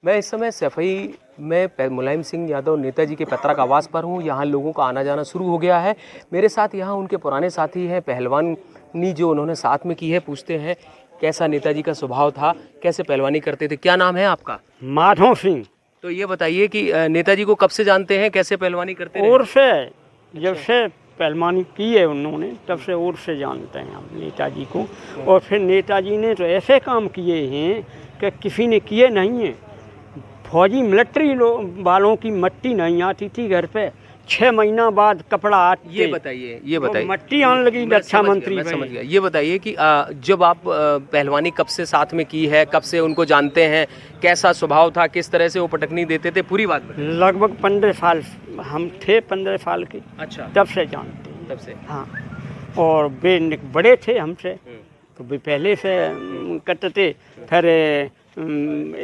मैं इस समय सफाई में मुलायम सिंह यादव नेताजी के पैतृक आवास पर हूँ। यहाँ लोगों का आना जाना शुरू हो गया है। मेरे साथ यहाँ उनके पुराने साथी हैं, पहलवानी जो उन्होंने साथ में की है। पूछते हैं कैसा नेताजी का स्वभाव था, कैसे पहलवानी करते थे। क्या नाम है आपका? माधव सिंह। तो ये बताइए कि नेताजी को कब से जानते हैं, कैसे पहलवानी करते रहे? और से जब से पहलवानी की है उन्होंने तब से और से जानते हैं हम नेताजी को। और फिर नेताजी ने तो ऐसे काम किए हैं कि किसी ने किए नहीं हैं। फौजी मिलिट्री वालों की मट्टी नहीं आती थी घर पे, 6 महीना बाद कपड़ा आते। ये बताइए मट्टी आने लगी रक्षा मंत्री। मैं समझ गया। ये बताइए कि जब आप पहलवानी कब से साथ में की है, कब से उनको जानते हैं, कैसा स्वभाव था, किस तरह से वो पटकनी देते थे, पूरी बात बताइए। लगभग 15 साल हम थे, 15 साल के। अच्छा, तब से जानते हैं। तब से। हाँ, और वे बड़े थे हमसे तो वे पहले से करते थे। फिर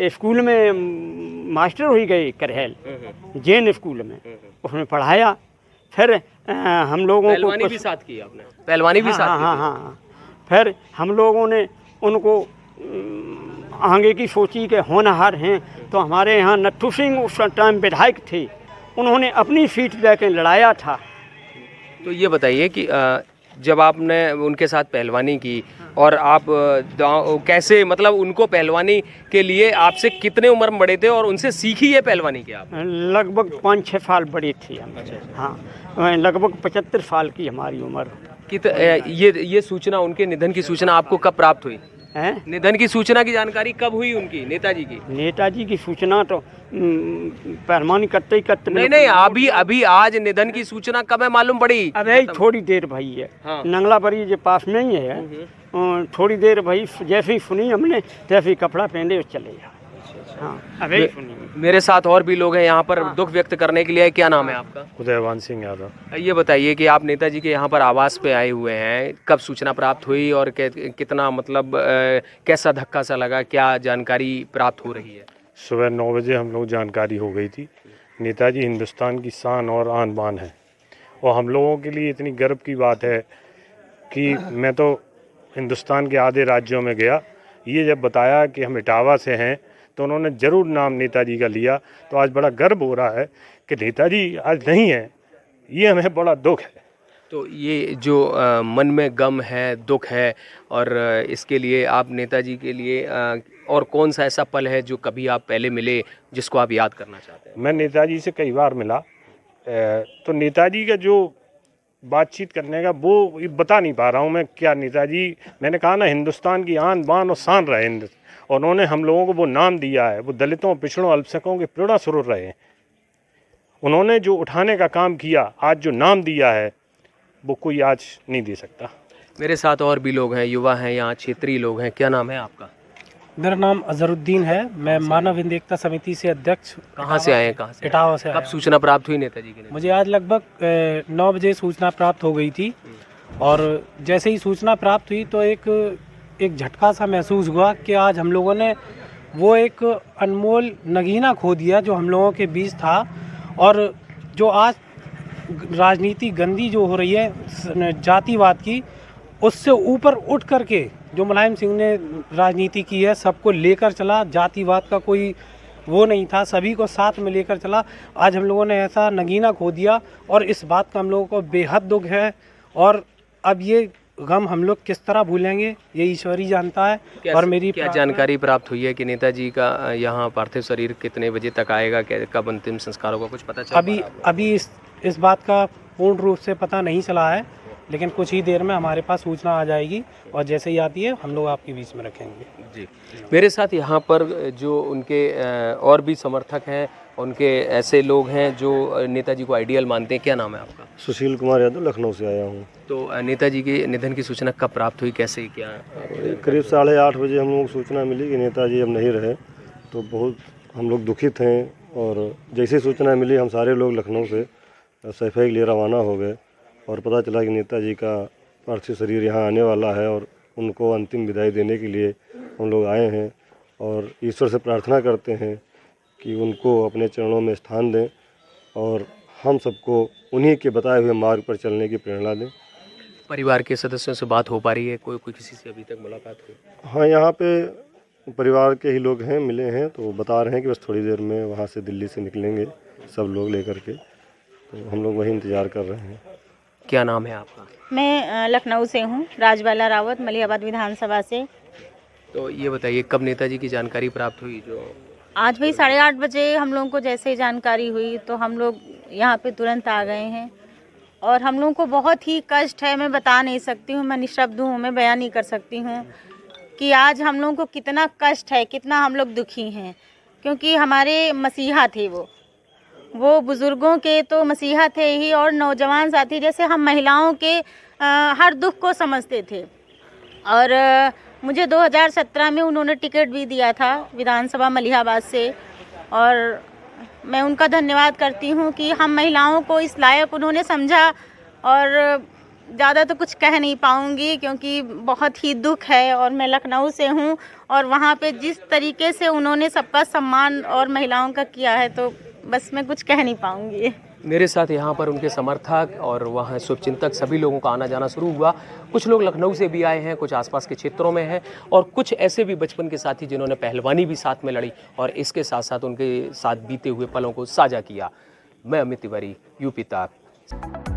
स्कूल में मास्टर हो गए करहल जैन स्कूल में, उसमें पढ़ाया। फिर हम लोगों को पहलवानी भी साथ की आपने? पहलवानी भी साथ की? हाँ। फिर हम लोगों ने उनको आगे की सोची के होनहार हैं। तो हमारे यहाँ नट्ठू सिंह उस टाइम विधायक थे, उन्होंने अपनी सीट लेकर लड़ाया था। तो ये बताइए कि जब आपने उनके साथ पहलवानी की और आप कैसे, मतलब उनको पहलवानी के लिए आपसे कितने उम्र में बड़े थे और उनसे सीखी है पहलवानी की आप? लगभग 5-6 साल बड़े थे हम। हाँ, लगभग 75 साल की हमारी उम्र। ये सूचना, उनके निधन की सूचना आपको कब प्राप्त हुई? निधन की सूचना की जानकारी कब हुई उनकी, नेताजी की? नेताजी की सूचना तो पहलवानी करते ही करते। नहीं, अभी आज निधन की सूचना कब है मालूम पड़ी? अरे थोड़ी देर भई है। हाँ। नंगला बरी जो पास में ही है। थोड़ी देर भई, जैसे ही सुनी हमने तैसे ही कपड़ा पहने और चले गए। हाँ, अभी सुनी। मेरे साथ और भी लोग हैं यहाँ पर दुख व्यक्त करने के लिए। क्या नाम है आपका? उदयवान सिंह यादव। ये बताइए कि आप नेताजी के यहाँ पर आवास पे आए हुए हैं, कब सूचना प्राप्त हुई और कितना, मतलब कैसा धक्का सा लगा, क्या जानकारी प्राप्त हो रही है? सुबह 9 बजे हम लोग जानकारी हो गई थी। नेताजी हिंदुस्तान की शान और आन बान है और हम लोगों के लिए इतनी गर्व की बात है कि मैं तो हिंदुस्तान के आधे राज्यों में गया। ये जब बताया कि हम इटावा से हैं तो उन्होंने ज़रूर नाम नेताजी का लिया। तो आज बड़ा गर्व हो रहा है कि नेताजी आज नहीं है, ये हमें बड़ा दुख है। तो ये जो मन में गम है, दुख है, और इसके लिए आप नेताजी के लिए और कौन सा ऐसा पल है जो कभी आप पहले मिले जिसको आप याद करना चाहते हैं? मैं नेताजी से कई बार मिला, तो नेताजी का जो बातचीत करने का वो बता नहीं पा रहा हूँ मैं क्या। नेताजी, मैंने कहा ना, हिंदुस्तान की आन बान और शान रहे और उन्होंने हम लोगों को वो नाम दिया है। वो दलितों, पिछड़ों, अल्पसंख्यकों के प्रेरणा स्रोत रहे। उन्होंने जो उठाने का काम किया, आज जो नाम दिया है, वो कोई आज नहीं दे सकता। मेरे साथ और भी लोग हैं, युवा हैं, यहाँ क्षेत्रीय लोग हैं। क्या नाम है आपका? मेरा नाम अजहरुद्दीन है। मैं मानव हिंद एकता समिति से अध्यक्ष। कहाँ से आए हैं? कहाँ से? इटावा से। कब सूचना प्राप्त हुई नेताजी की? मुझे आज लगभग 9 बजे सूचना प्राप्त हो गई थी और जैसे ही सूचना प्राप्त हुई तो एक झटका सा महसूस हुआ कि आज हम लोगों ने वो एक अनमोल नगीना खो दिया जो हम लोगों के बीच था। और जो आज राजनीति गंदी जो हो रही है जातिवाद की, उससे ऊपर उठ करके जो मुलायम सिंह ने राजनीति की है, सबको लेकर चला। जातिवाद का कोई वो नहीं था, सभी को साथ में लेकर चला। आज हम लोगों ने ऐसा नगीना खो दिया और इस बात का हम लोगों को बेहद दुख है। और अब ये गम हम लोग किस तरह भूलेंगे, ये ईश्वर ही जानता है। और मेरी क्या जानकारी प्राप्त हुई है कि नेताजी का यहाँ पार्थिव शरीर कितने बजे तक आएगा, कब अंतिम संस्कारों का कुछ पता चला? अभी इस बात का पूर्ण रूप से पता नहीं चला है, लेकिन कुछ ही देर में हमारे पास सूचना आ जाएगी और जैसे ही आती है हम लोग आपके बीच में रखेंगे। जी, मेरे साथ यहाँ पर जो उनके और भी समर्थक हैं, उनके ऐसे लोग हैं जो नेताजी को आइडियल मानते हैं। क्या नाम है आपका? सुशील कुमार यादव, लखनऊ से आया हूँ। तो नेताजी के निधन की सूचना कब प्राप्त हुई, कैसे, क्या? करीब 8:30 बजे हम लोग को सूचना मिली कि नेताजी अब नहीं रहे। तो बहुत हम लोग दुखित हैं और जैसे सूचना मिली हम सारे लोग लखनऊ से सैफई के लिए रवाना हो गए और पता चला कि नेताजी का पार्थिव शरीर यहाँ आने वाला है और उनको अंतिम विदाई देने के लिए हम लोग आए हैं। और ईश्वर से प्रार्थना करते हैं कि उनको अपने चरणों में स्थान दें और हम सबको उन्हीं के बताए हुए मार्ग पर चलने की प्रेरणा दें। परिवार के सदस्यों से बात हो पा रही है? कोई किसी से अभी तक मुलाकात हुई? हाँ, यहाँ पे परिवार के ही लोग हैं, मिले हैं, तो बता रहे हैं कि बस थोड़ी देर में वहाँ से दिल्ली से निकलेंगे सब लोग लेकर के, तो हम लोग वही इंतज़ार कर रहे हैं। क्या नाम है आपका? मैं लखनऊ से हूँ, राजबाला रावत, मलिहाबाद विधानसभा से। तो ये बताइए कब नेताजी की जानकारी प्राप्त हुई? जो आज भाई 8:30 बजे हम लोगों को जैसे ही जानकारी हुई तो हम लोग यहाँ पे तुरंत आ गए हैं और हम लोगों को बहुत ही कष्ट है, मैं बता नहीं सकती हूँ, मैं निःशब्द हूँ, मैं बयान नहीं कर सकती हूँ कि आज हम लोगों को कितना कष्ट है, कितना हम लोग दुखी हैं, क्योंकि हमारे मसीहा थे वो बुज़ुर्गों के तो मसीहा थे ही, और नौजवान साथी जैसे हम महिलाओं के हर दुख को समझते थे। और मुझे 2017 में उन्होंने टिकट भी दिया था विधानसभा मलिहाबाद से, और मैं उनका धन्यवाद करती हूँ कि हम महिलाओं को इस लायक उन्होंने समझा। और ज़्यादा तो कुछ कह नहीं पाऊँगी क्योंकि बहुत ही दुख है, और मैं लखनऊ से हूँ और वहाँ पे जिस तरीके से उन्होंने सबका सम्मान और महिलाओं का किया है, तो बस मैं कुछ कह नहीं पाऊँगी। मेरे साथ यहाँ पर उनके समर्थक और वहाँ शुभचिंतक सभी लोगों का आना जाना शुरू हुआ। कुछ लोग लखनऊ से भी आए हैं, कुछ आसपास के क्षेत्रों में हैं, और कुछ ऐसे भी बचपन के साथी जिन्होंने पहलवानी भी साथ में लड़ी और इसके साथ साथ उनके साथ बीते हुए पलों को साझा किया। मैं अमित तिवारी, यूपी तक।